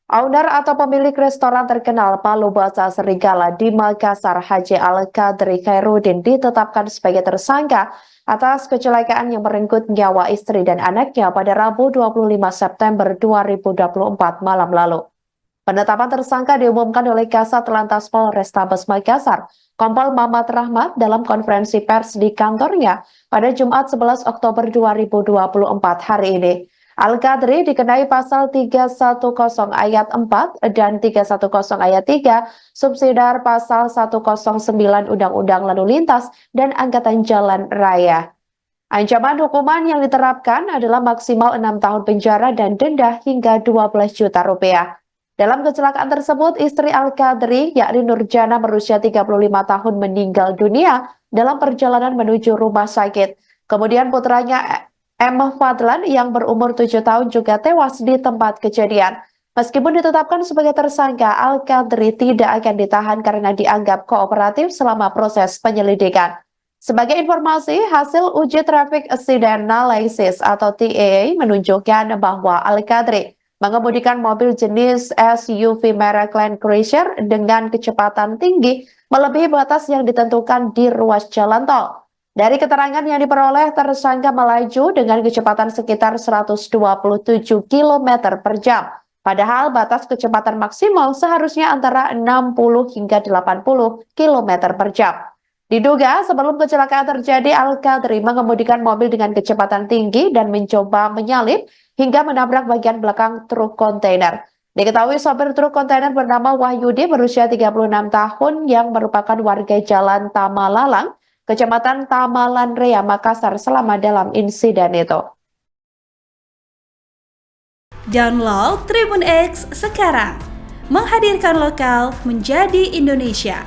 Owner atau pemilik restoran terkenal Palu Basa Serigala di Makassar, Haji Al-Qadri Khairuddin ditetapkan sebagai tersangka atas kecelakaan yang merenggut nyawa istri dan anaknya pada Rabu 25 September 2024 malam lalu. Penetapan tersangka diumumkan oleh Kasat Lantas Polrestabes Makassar, Kompol Mamat Rahmat dalam konferensi pers di kantornya pada Jumat 11 Oktober 2024 hari ini. Al-Qadri dikenai pasal 310 ayat 4 dan 310 ayat 3 subsidiar pasal 109 Undang-Undang Lalu Lintas dan Angkatan Jalan Raya. Ancaman hukuman yang diterapkan adalah maksimal 6 tahun penjara dan denda hingga 12 juta rupiah. Dalam kecelakaan tersebut, istri Al-Qadri, yakni Nurjana berusia 35 tahun meninggal dunia dalam perjalanan menuju rumah sakit. Kemudian putranya M. Fadlan yang berumur 7 tahun juga tewas di tempat kejadian. Meskipun ditetapkan sebagai tersangka, Al-Qadri tidak akan ditahan karena dianggap kooperatif selama proses penyelidikan. Sebagai informasi, hasil uji traffic accident analysis atau TAA menunjukkan bahwa Al-Qadri mengemudikan mobil jenis SUV merek Land Cruiser dengan kecepatan tinggi melebihi batas yang ditentukan di ruas jalan tol. Dari keterangan yang diperoleh, tersangka melaju dengan kecepatan sekitar 127 km per jam. Padahal batas kecepatan maksimal seharusnya antara 60 hingga 80 km per jam. Diduga sebelum kecelakaan terjadi, Al-Qadri mengemudikan mobil dengan kecepatan tinggi dan mencoba menyalip hingga menabrak bagian belakang truk kontainer. Diketahui sopir truk kontainer bernama Wahyudi berusia 36 tahun yang merupakan warga Jalan Tamalalang, Kecamatan Tamalan Rea, Makassar selama dalam insiden itu. Download Tribun X sekarang, menghadirkan lokal menjadi Indonesia.